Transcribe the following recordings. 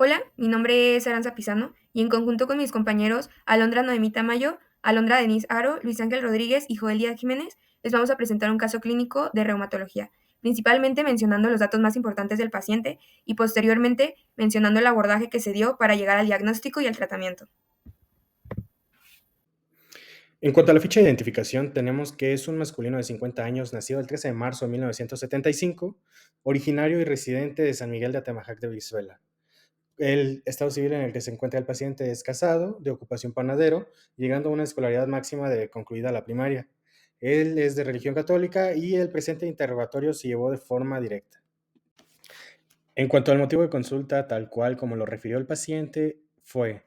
Hola, mi nombre es Aranza Pizano y en conjunto con mis compañeros Alondra Noemí Tamayo, Alondra Denise Aro, Luis Ángel Rodríguez y Joel Díaz Jiménez, les vamos a presentar un caso clínico de reumatología, principalmente mencionando los datos más importantes del paciente y posteriormente mencionando el abordaje que se dio para llegar al diagnóstico y al tratamiento. En cuanto a la ficha de identificación, tenemos que es un masculino de 50 años, nacido el 13 de marzo de 1975, originario y residente de San Miguel de Atemajac de Brizuela. El estado civil en el que se encuentra el paciente es casado, de ocupación panadero, llegando a una escolaridad máxima de concluida la primaria. Él es de religión católica y el presente interrogatorio se llevó de forma directa. En cuanto al motivo de consulta, tal cual como lo refirió el paciente, fue: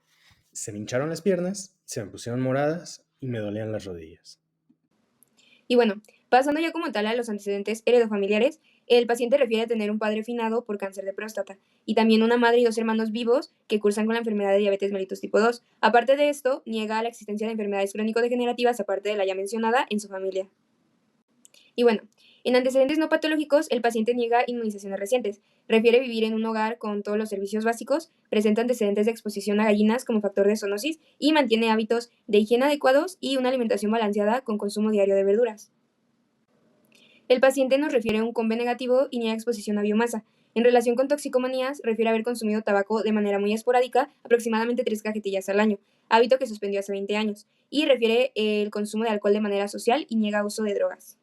se me hincharon las piernas, se me pusieron moradas y me dolían las rodillas. Y bueno, pasando ya como tal a los antecedentes heredofamiliares, el paciente refiere a tener un padre finado por cáncer de próstata y también una madre y dos hermanos vivos que cursan con la enfermedad de diabetes mellitus tipo 2. Aparte de esto, niega la existencia de enfermedades crónico-degenerativas aparte de la ya mencionada en su familia. Y bueno, en antecedentes no patológicos, el paciente niega inmunizaciones recientes, refiere vivir en un hogar con todos los servicios básicos, presenta antecedentes de exposición a gallinas como factor de zoonosis y mantiene hábitos de higiene adecuados y una alimentación balanceada con consumo diario de verduras. El paciente nos refiere un COMB negativo y niega exposición a biomasa. En relación con toxicomanías, refiere haber consumido tabaco de manera muy esporádica, aproximadamente 3 cajetillas al año, hábito que suspendió hace 20 años, y refiere el consumo de alcohol de manera social y niega uso de drogas.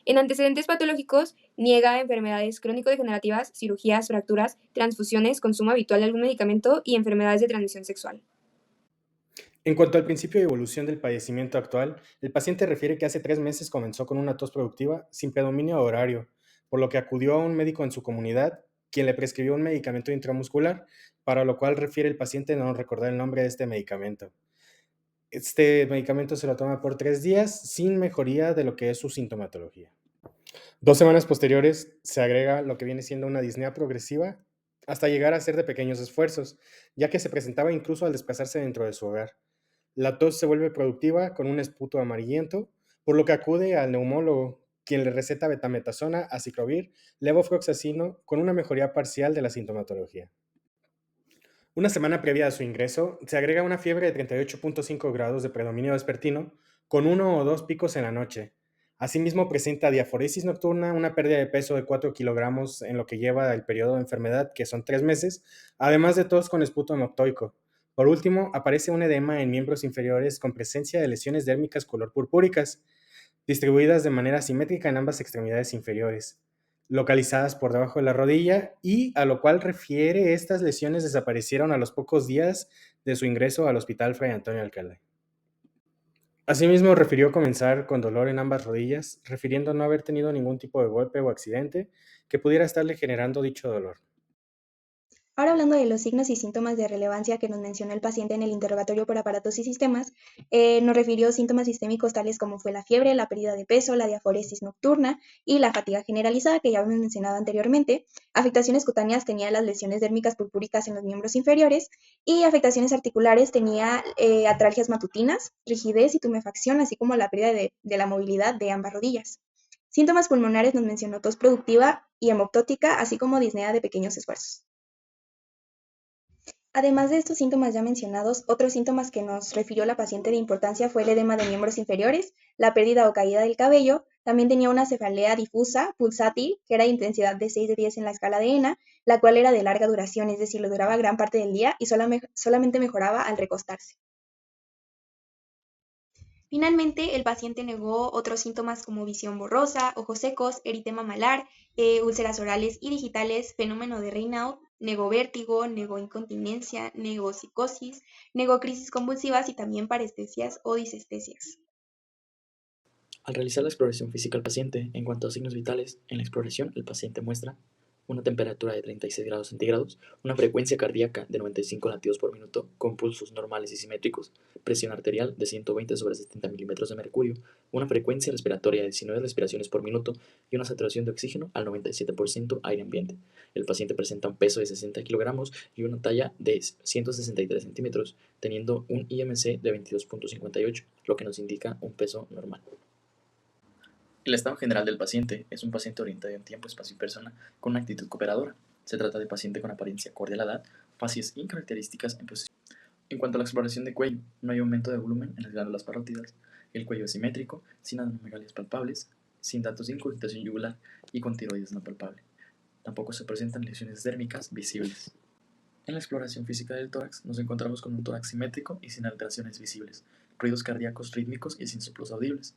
En antecedentes patológicos, niega enfermedades crónico-degenerativas, cirugías, fracturas, transfusiones, consumo habitual de algún medicamento y enfermedades de transmisión sexual. En cuanto al principio de evolución del padecimiento actual, el paciente refiere que hace 3 meses comenzó con una tos productiva sin predominio horario, por lo que acudió a un médico en su comunidad, quien le prescribió un medicamento intramuscular, para lo cual refiere el paciente no recordar el nombre de este medicamento. Este medicamento se lo toma por 3 días sin mejoría de lo que es su sintomatología. 2 semanas posteriores se agrega lo que viene siendo una disnea progresiva hasta llegar a ser de pequeños esfuerzos, ya que se presentaba incluso al desplazarse dentro de su hogar. La tos se vuelve productiva con un esputo amarillento, por lo que acude al neumólogo, quien le receta betametasona, aciclovir, levofloxacino, con una mejoría parcial de la sintomatología. Una semana previa a su ingreso, se agrega una fiebre de 38,5 grados de predominio vespertino, con 1 o 2 picos en la noche. Asimismo, presenta diaforesis nocturna, una pérdida de peso de 4 kilogramos en lo que lleva el periodo de enfermedad, que son 3 meses, además de tos con esputo hemoctoico. Por último, aparece un edema en miembros inferiores con presencia de lesiones dérmicas color purpúricas, distribuidas de manera simétrica en ambas extremidades inferiores, localizadas por debajo de la rodilla, y a lo cual refiere estas lesiones desaparecieron a los pocos días de su ingreso al Hospital Fray Antonio Alcalde. Asimismo, refirió comenzar con dolor en ambas rodillas, refiriendo no haber tenido ningún tipo de golpe o accidente que pudiera estarle generando dicho dolor. Ahora hablando de los signos y síntomas de relevancia que nos mencionó el paciente en el interrogatorio por aparatos y sistemas, nos refirió síntomas sistémicos tales como fue la fiebre, la pérdida de peso, la diaforesis nocturna y la fatiga generalizada que ya hemos mencionado anteriormente. Afectaciones cutáneas tenía las lesiones dérmicas purpúricas en los miembros inferiores y afectaciones articulares tenía atralgias matutinas, rigidez y tumefacción, así como la pérdida de la movilidad de ambas rodillas. Síntomas pulmonares nos mencionó tos productiva y hemoptótica, así como disnea de pequeños esfuerzos. Además de estos síntomas ya mencionados, otros síntomas que nos refirió la paciente de importancia fue el edema de miembros inferiores, la pérdida o caída del cabello, también tenía una cefalea difusa, pulsátil, que era de intensidad de 6 de 10 en la escala de ENA, la cual era de larga duración, es decir, lo duraba gran parte del día y solamente mejoraba al recostarse. Finalmente, el paciente negó otros síntomas como visión borrosa, ojos secos, eritema malar, úlceras orales y digitales, fenómeno de Raynaud, negó vértigo, negó incontinencia, negó psicosis, negó crisis convulsivas y también parestesias o disestesias. Al realizar la exploración física al paciente, en cuanto a signos vitales, en la exploración el paciente muestra una temperatura de 36 grados centígrados, una frecuencia cardíaca de 95 latidos por minuto con pulsos normales y simétricos, presión arterial de 120 sobre 70 milímetros de mercurio, una frecuencia respiratoria de 19 respiraciones por minuto y una saturación de oxígeno al 97% aire ambiente. El paciente presenta un peso de 60 kilogramos y una talla de 163 centímetros, teniendo un IMC de 22,58, lo que nos indica un peso normal. El estado general del paciente es un paciente orientado en tiempo, espacio y persona con una actitud cooperadora. Se trata de paciente con apariencia acorde a la edad, facies incaracterísticas en posición. En cuanto a la exploración de cuello, no hay aumento de volumen en las glándulas parótidas. El cuello es simétrico, sin adenomegalias palpables, sin datos de incurgitación yugular y con tiroides no palpable. Tampoco se presentan lesiones dérmicas visibles. En la exploración física del tórax nos encontramos con un tórax simétrico y sin alteraciones visibles, ruidos cardíacos rítmicos y sin soplos audibles.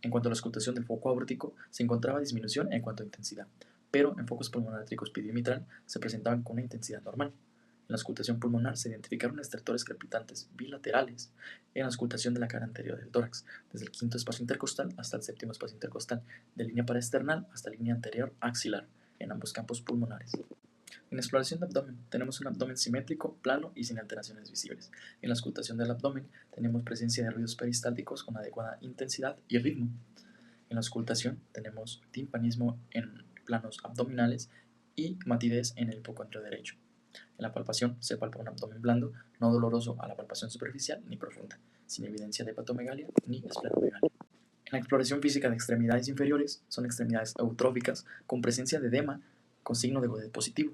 En cuanto a la auscultación del foco aórtico, se encontraba disminución en cuanto a intensidad, pero en focos pulmonar tricuspidio y mitral se presentaban con una intensidad normal. En la auscultación pulmonar se identificaron estertores crepitantes bilaterales en la auscultación de la cara anterior del tórax, desde el quinto espacio intercostal hasta el séptimo espacio intercostal, de línea paraesternal hasta línea anterior axilar, en ambos campos pulmonares. En la exploración de abdomen, tenemos un abdomen simétrico, plano y sin alteraciones visibles. En la auscultación del abdomen, tenemos presencia de ruidos peristálticos con adecuada intensidad y ritmo. En la auscultación, tenemos timpanismo en planos abdominales y matidez en el hipocondrio derecho. En la palpación, se palpa un abdomen blando, no doloroso a la palpación superficial ni profunda, sin evidencia de hepatomegalia ni esplenomegalia. En la exploración física de extremidades inferiores, son extremidades eutróficas con presencia de edema con signo de Godet positivo.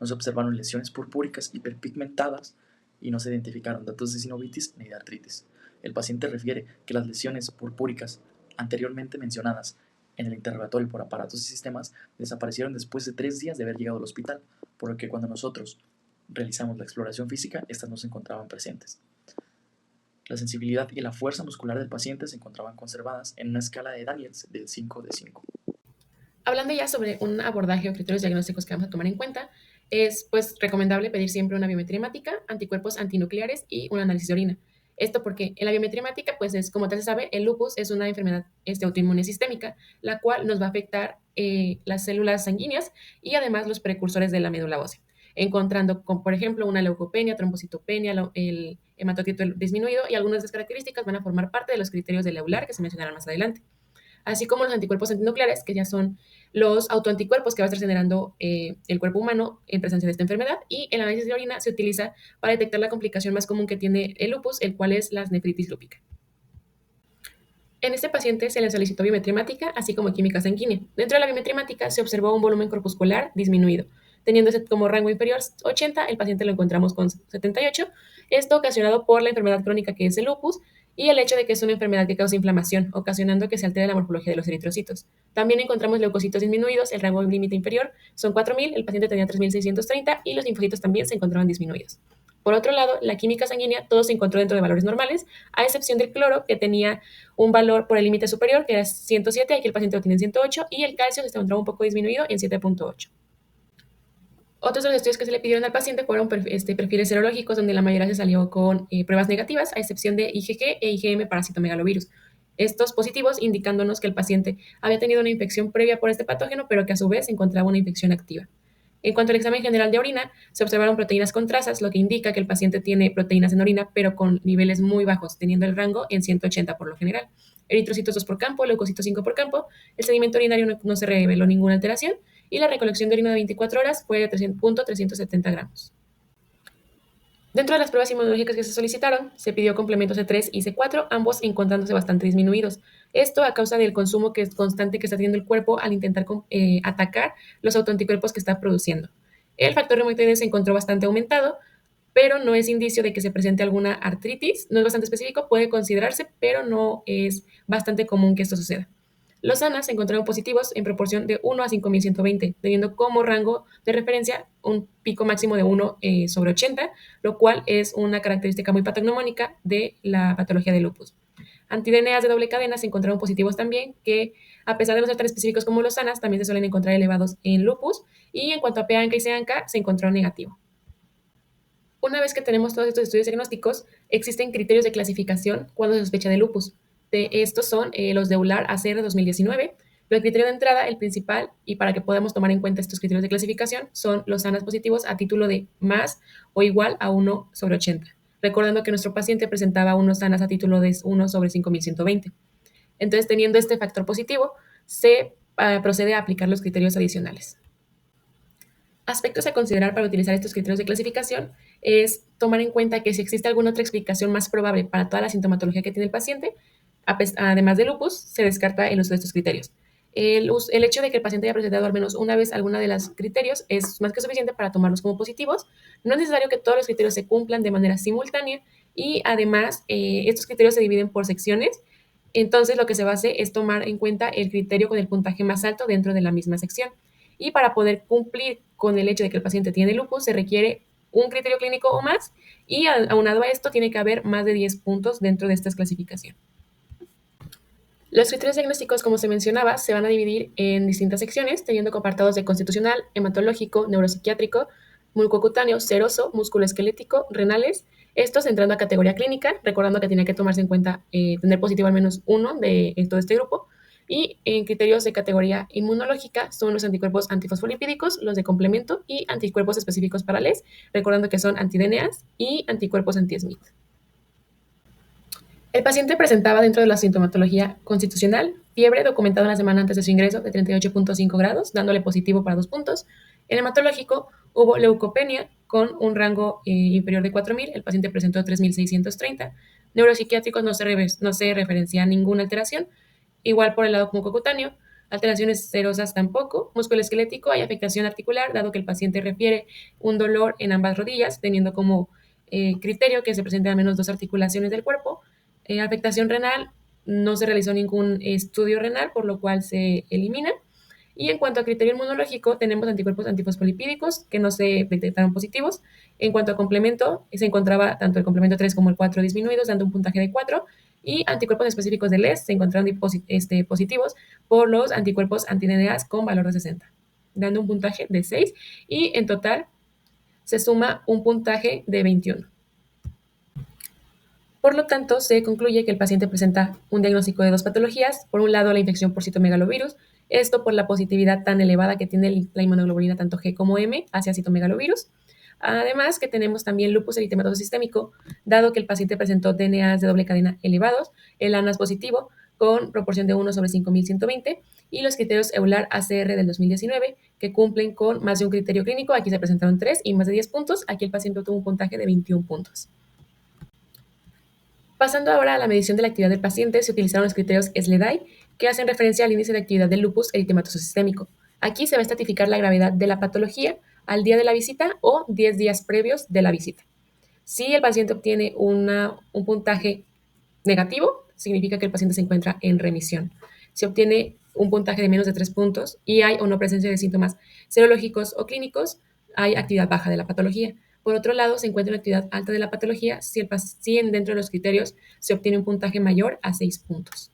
No se observaron lesiones purpúricas hiperpigmentadas y no se identificaron datos de sinovitis ni de artritis. El paciente refiere que las lesiones purpúricas anteriormente mencionadas en el interrogatorio por aparatos y sistemas desaparecieron después de 3 días de haber llegado al hospital, por lo que cuando nosotros realizamos la exploración física, estas no se encontraban presentes. La sensibilidad y la fuerza muscular del paciente se encontraban conservadas en una escala de Daniels del 5 de 5. Hablando ya sobre un abordaje o criterios diagnósticos que vamos a tomar en cuenta, es pues recomendable pedir siempre una biometría hemática, anticuerpos antinucleares y un análisis de orina. Esto porque en la biometría hemática, pues es como tal se sabe, el lupus es una enfermedad autoinmune sistémica, la cual nos va a afectar las células sanguíneas y además los precursores de la médula ósea, encontrando con, por ejemplo, una leucopenia, trombocitopenia, el hematocrito disminuido y algunas de estas características van a formar parte de los criterios del EULAR que se mencionarán más adelante, así como los anticuerpos antinucleares, que ya son los autoanticuerpos que va a estar generando el cuerpo humano en presencia de esta enfermedad, y el análisis de orina se utiliza para detectar la complicación más común que tiene el lupus, el cual es la nefritis lúpica. En este paciente se le solicitó biometría hemática, así como química sanguínea. Dentro de la biometría hemática se observó un volumen corpuscular disminuido, teniendo como rango inferior 80, el paciente lo encontramos con 78, esto ocasionado por la enfermedad crónica que es el lupus, y el hecho de que es una enfermedad que causa inflamación, ocasionando que se altere la morfología de los eritrocitos. También encontramos leucocitos disminuidos, el rango límite inferior son 4.000, el paciente tenía 3.630 y los linfocitos también se encontraban disminuidos. Por otro lado, la química sanguínea, todo se encontró dentro de valores normales, a excepción del cloro, que tenía un valor por el límite superior, que era 107, aquí el paciente lo tiene en 108, y el calcio se encontraba un poco disminuido en 7.8. Otros de los estudios que se le pidieron al paciente fueron perfiles serológicos, donde la mayoría se salió con pruebas negativas, a excepción de IgG e IgM para citomegalovirus. Estos positivos indicándonos que el paciente había tenido una infección previa por este patógeno, pero que a su vez se encontraba una infección activa. En cuanto al examen general de orina, se observaron proteínas con trazas, lo que indica que el paciente tiene proteínas en orina, pero con niveles muy bajos, teniendo el rango en 180 por lo general. Eritrocitos 2 por campo, leucocitos 5 por campo, el sedimento urinario no se reveló ninguna alteración, y la recolección de orina de 24 horas fue de 370 gramos. Dentro de las pruebas inmunológicas que se solicitaron, se pidió complementos C3 y C4, ambos encontrándose bastante disminuidos. Esto a causa del consumo que es constante que está teniendo el cuerpo al intentar atacar los autoanticuerpos que está produciendo. El factor reumatoide se encontró bastante aumentado, pero no es indicio de que se presente alguna artritis. No es bastante específico, puede considerarse, pero no es bastante común que esto suceda. Los ANA se encontraron positivos en proporción de 1 a 5.120, teniendo como rango de referencia un pico máximo de 1 sobre 80, lo cual es una característica muy patognomónica de la patología de lupus. Anti-DNAs de doble cadena se encontraron positivos también, que a pesar de no ser tan específicos como los ANAs, también se suelen encontrar elevados en lupus, y en cuanto a PANCA y CANCA, se encontró negativo. Una vez que tenemos todos estos estudios diagnósticos, existen criterios de clasificación cuando se sospecha de lupus. Estos son los de EULAR ACR 2019. El criterio de entrada, el principal, y para que podamos tomar en cuenta estos criterios de clasificación, son los ANAs positivos a título de más o igual a 1 sobre 80. Recordando que nuestro paciente presentaba unos ANAs a título de 1 sobre 5.120. Entonces, teniendo este factor positivo, se procede a aplicar los criterios adicionales. Aspectos a considerar para utilizar estos criterios de clasificación es tomar en cuenta que si existe alguna otra explicación más probable para toda la sintomatología que tiene el paciente, además de lupus, se descarta el uso de estos criterios. El hecho de que el paciente haya presentado al menos una vez alguna de los criterios es más que suficiente para tomarlos como positivos. No es necesario que todos los criterios se cumplan de manera simultánea y además estos criterios se dividen por secciones. Entonces lo que se va a hacer es tomar en cuenta el criterio con el puntaje más alto dentro de la misma sección. Y para poder cumplir con el hecho de que el paciente tiene lupus se requiere un criterio clínico o más y aunado a esto tiene que haber más de 10 puntos dentro de esta clasificación. Los criterios diagnósticos, como se mencionaba, se van a dividir en distintas secciones, teniendo como apartados de constitucional, hematológico, neuropsiquiátrico, mucocutáneo, seroso, musculoesquelético, renales, estos entrando a categoría clínica, recordando que tiene que tomarse en cuenta tener positivo al menos uno de todo este grupo, y en criterios de categoría inmunológica son los anticuerpos antifosfolipídicos, los de complemento y anticuerpos específicos para LES, recordando que son anti-DNAs y anticuerpos anti-SMIT. El paciente presentaba dentro de la sintomatología constitucional fiebre documentada en la semana antes de su ingreso de 38.5 grados, dándole positivo para 2 puntos. En el hematológico hubo leucopenia con un rango inferior de 4.000, el paciente presentó 3.630. Neuropsiquiátricos no se referencia a ninguna alteración. Igual por el lado mucocutáneo, alteraciones serosas tampoco. Musculoesquelético hay afectación articular, dado que el paciente refiere un dolor en ambas rodillas, teniendo como criterio que se presenten al menos 2 articulaciones del cuerpo. Afectación renal, no se realizó ningún estudio renal, por lo cual se elimina. Y en cuanto a criterio inmunológico, tenemos anticuerpos antifosfolipídicos que no se detectaron positivos. En cuanto a complemento, se encontraba tanto el complemento 3 como el 4 disminuidos, dando un puntaje de 4. Y anticuerpos específicos de LES se encontraron positivos por los anticuerpos anti-DNAs con valor de 60, dando un puntaje de 6. Y en total se suma un puntaje de 21. Por lo tanto, se concluye que el paciente presenta un diagnóstico de 2 patologías. Por un lado, la infección por citomegalovirus, esto por la positividad tan elevada que tiene la inmunoglobulina tanto G como M hacia citomegalovirus. Además, que tenemos también lupus eritematoso sistémico, dado que el paciente presentó DNAs de doble cadena elevados, el ANAS positivo con proporción de 1/5.120 y los criterios EULAR-ACR del 2019, que cumplen con más de un criterio clínico. Aquí se presentaron 3 y más de 10 puntos. Aquí el paciente tuvo un puntaje de 21 puntos. Pasando ahora a la medición de la actividad del paciente, se utilizaron los criterios SLEDAI, que hacen referencia al índice de actividad del lupus eritematoso sistémico. Aquí se va a estratificar la gravedad de la patología al día de la visita o 10 días previos de la visita. Si el paciente obtiene un puntaje negativo, significa que el paciente se encuentra en remisión. Si obtiene un puntaje de menos de 3 puntos y hay o no presencia de síntomas serológicos o clínicos, hay actividad baja de la patología. Por otro lado, se encuentra una actividad alta de la patología si dentro de los criterios se obtiene un puntaje mayor a 6 puntos.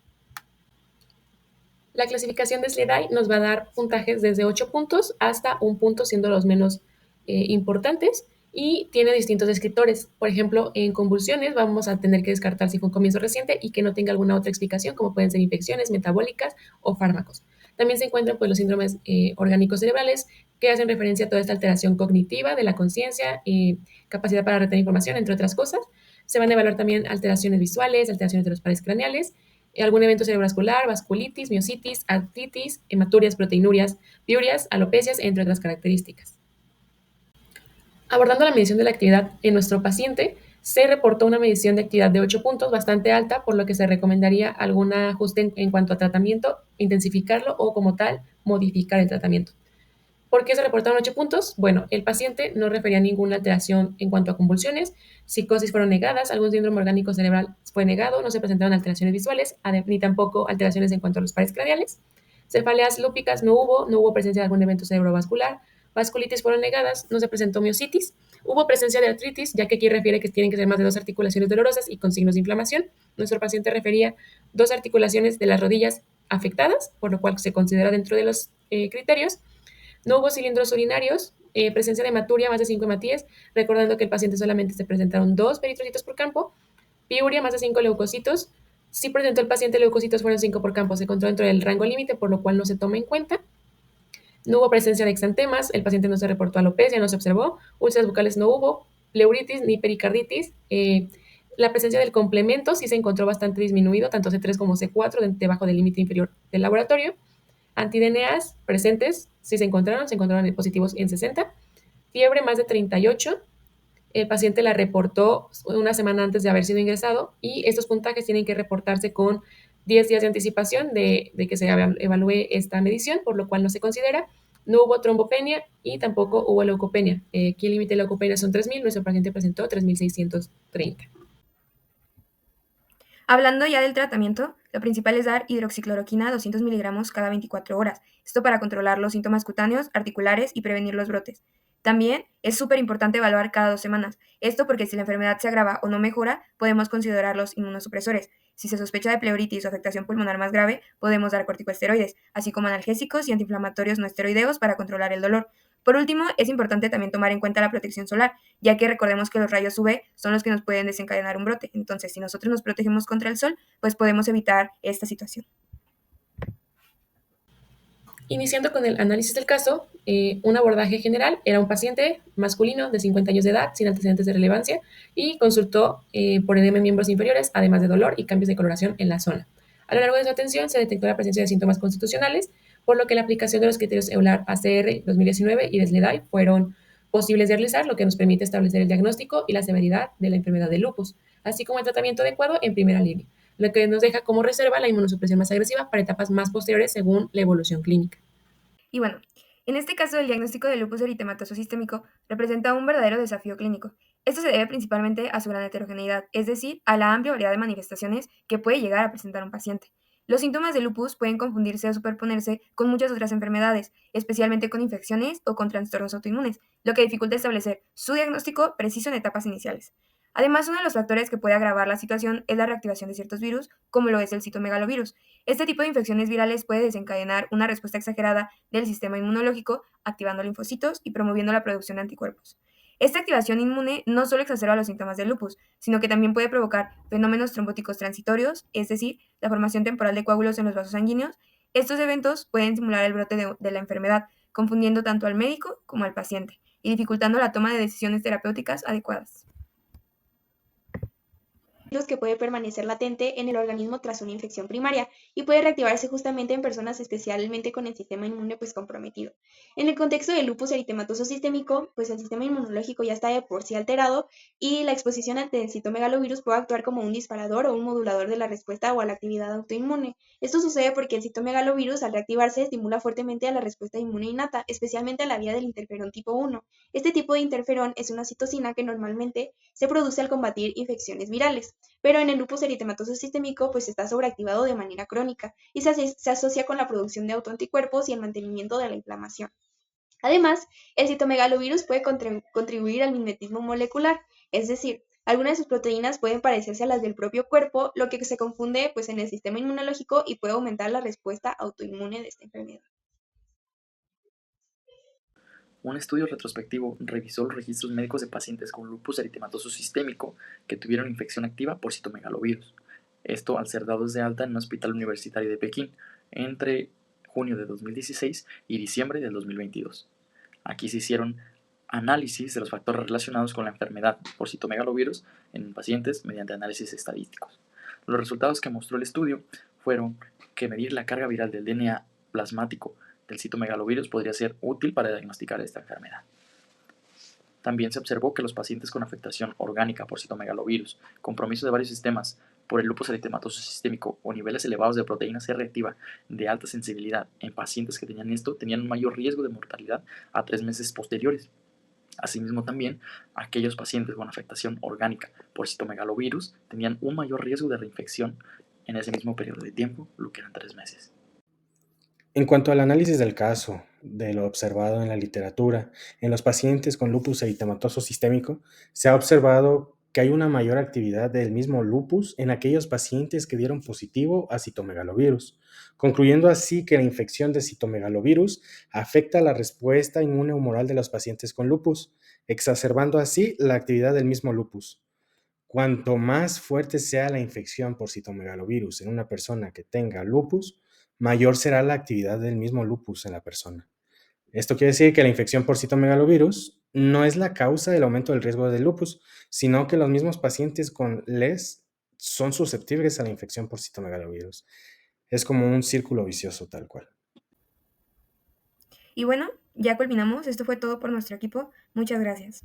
La clasificación de SLEDAI nos va a dar puntajes desde 8 puntos hasta 1 punto, siendo los menos importantes, y tiene distintos descriptores. Por ejemplo, en convulsiones vamos a tener que descartar si fue un comienzo reciente y que no tenga alguna otra explicación, como pueden ser infecciones metabólicas o fármacos. También se encuentran pues, los síndromes orgánicos cerebrales, que hacen referencia a toda esta alteración cognitiva de la conciencia y capacidad para retener información, entre otras cosas. Se van a evaluar también alteraciones visuales, alteraciones de los pares craneales, algún evento cerebrovascular, vasculitis, miositis, artritis, hematurias, proteinurias, piurias, alopecias, entre otras características. Abordando la medición de la actividad en nuestro paciente, se reportó una medición de actividad de 8 puntos, bastante alta, por lo que se recomendaría algún ajuste en cuanto a tratamiento, intensificarlo o como tal, modificar el tratamiento. ¿Por qué se reportaron 8 puntos? Bueno, el paciente no refería ninguna alteración en cuanto a convulsiones, psicosis fueron negadas, algún síndrome orgánico cerebral fue negado, no se presentaron alteraciones visuales, ni tampoco alteraciones en cuanto a los pares craneales. Cefaleas lúpicas no hubo presencia de algún evento cerebrovascular, vasculitis fueron negadas, no se presentó miositis, hubo presencia de artritis, ya que aquí refiere que tienen que ser más de 2 articulaciones dolorosas y con signos de inflamación. Nuestro paciente refería 2 articulaciones de las rodillas afectadas, por lo cual se considera dentro de los criterios. No hubo cilindros urinarios, presencia de hematuria, más de 5 hematíes, recordando que el paciente solamente se presentaron 2 eritrocitos por campo, piuria, más de 5 leucocitos. Si presentó el paciente leucocitos, fueron 5 por campo, se encontró dentro del rango límite, por lo cual no se toma en cuenta. No hubo presencia de exantemas, el paciente no se reportó alopecia, no se observó, úlceras bucales no hubo, pleuritis ni pericarditis. La presencia del complemento sí se encontró bastante disminuido, tanto C3 como C4, debajo del límite inferior del laboratorio. Anti-DNAs presentes, sí se encontraron positivos en 60. Fiebre más de 38. El paciente la reportó una semana antes de haber sido ingresado y estos puntajes tienen que reportarse con 10 días de anticipación de que se evalúe esta medición, por lo cual no se considera. No hubo trombopenia y tampoco hubo leucopenia. Aquí el límite de leucopenia son 3.000, nuestro paciente presentó 3.630. Hablando ya del tratamiento, lo principal es dar hidroxicloroquina 200 miligramos cada 24 horas, esto para controlar los síntomas cutáneos, articulares y prevenir los brotes. También es súper importante evaluar cada 2 semanas, esto porque si la enfermedad se agrava o no mejora, podemos considerar los inmunosupresores. Si se sospecha de pleuritis o afectación pulmonar más grave, podemos dar corticosteroides, así como analgésicos y antiinflamatorios no esteroideos para controlar el dolor. Por último, es importante también tomar en cuenta la protección solar, ya que recordemos que los rayos UV son los que nos pueden desencadenar un brote. Entonces, si nosotros nos protegemos contra el sol, pues podemos evitar esta situación. Iniciando con el análisis del caso, un abordaje general era un paciente masculino de 50 años de edad, sin antecedentes de relevancia, y consultó por edema en miembros inferiores, además de dolor y cambios de coloración en la zona. A lo largo de su atención se detectó la presencia de síntomas constitucionales, por lo que la aplicación de los criterios EULAR ACR 2019 y de SLEDAI fueron posibles de realizar, lo que nos permite establecer el diagnóstico y la severidad de la enfermedad de lupus, así como el tratamiento adecuado en primera línea, lo que nos deja como reserva la inmunosupresión más agresiva para etapas más posteriores según la evolución clínica. Y bueno, en este caso el diagnóstico de lupus eritematoso sistémico representa un verdadero desafío clínico. Esto se debe principalmente a su gran heterogeneidad, es decir, a la amplia variedad de manifestaciones que puede llegar a presentar un paciente. Los síntomas de lupus pueden confundirse o superponerse con muchas otras enfermedades, especialmente con infecciones o con trastornos autoinmunes, lo que dificulta establecer su diagnóstico preciso en etapas iniciales. Además, uno de los factores que puede agravar la situación es la reactivación de ciertos virus, como lo es el citomegalovirus. Este tipo de infecciones virales puede desencadenar una respuesta exagerada del sistema inmunológico, activando linfocitos y promoviendo la producción de anticuerpos. Esta activación inmune no solo exacerba los síntomas del lupus, sino que también puede provocar fenómenos trombóticos transitorios, es decir, la formación temporal de coágulos en los vasos sanguíneos. Estos eventos pueden simular el brote de la enfermedad, confundiendo tanto al médico como al paciente y dificultando la toma de decisiones terapéuticas adecuadas. Que puede permanecer latente en el organismo tras una infección primaria y puede reactivarse justamente en personas especialmente con el sistema inmune pues comprometido. En el contexto del lupus eritematoso sistémico, pues el sistema inmunológico ya está de por sí alterado y la exposición ante el citomegalovirus puede actuar como un disparador o un modulador de la respuesta o a la actividad autoinmune. Esto sucede porque el citomegalovirus al reactivarse estimula fuertemente a la respuesta inmune innata, especialmente a la vía del interferón tipo 1. Este tipo de interferón es una citocina que normalmente se produce al combatir infecciones virales. Pero en el lupus eritematoso sistémico pues está sobreactivado de manera crónica y se asocia con la producción de autoanticuerpos y el mantenimiento de la inflamación. Además, el citomegalovirus puede contribuir al mimetismo molecular, es decir, algunas de sus proteínas pueden parecerse a las del propio cuerpo, lo que se confunde pues en el sistema inmunológico y puede aumentar la respuesta autoinmune de esta enfermedad. Un estudio retrospectivo revisó los registros médicos de pacientes con lupus eritematoso sistémico que tuvieron infección activa por citomegalovirus. Esto al ser dados de alta en un hospital universitario de Pekín entre junio de 2016 y diciembre del 2022. Aquí se hicieron análisis de los factores relacionados con la enfermedad por citomegalovirus en pacientes mediante análisis estadísticos. Los resultados que mostró el estudio fueron que medir la carga viral del DNA plasmático del citomegalovirus podría ser útil para diagnosticar esta enfermedad. También se observó que los pacientes con afectación orgánica por citomegalovirus, compromiso de varios sistemas por el lupus eritematoso sistémico o niveles elevados de proteína C reactiva de alta sensibilidad en pacientes que tenían esto tenían un mayor riesgo de mortalidad a 3 meses posteriores. Asimismo también, aquellos pacientes con afectación orgánica por citomegalovirus tenían un mayor riesgo de reinfección en ese mismo periodo de tiempo, lo que eran 3 meses. En cuanto al análisis del caso, de lo observado en la literatura, en los pacientes con lupus eritematoso sistémico, se ha observado que hay una mayor actividad del mismo lupus en aquellos pacientes que dieron positivo a citomegalovirus, concluyendo así que la infección de citomegalovirus afecta la respuesta inmune humoral de los pacientes con lupus, exacerbando así la actividad del mismo lupus. Cuanto más fuerte sea la infección por citomegalovirus en una persona que tenga lupus, mayor será la actividad del mismo lupus en la persona. Esto quiere decir que la infección por citomegalovirus no es la causa del aumento del riesgo del lupus, sino que los mismos pacientes con LES son susceptibles a la infección por citomegalovirus. Es como un círculo vicioso tal cual. Y bueno, ya culminamos. Esto fue todo por nuestro equipo. Muchas gracias.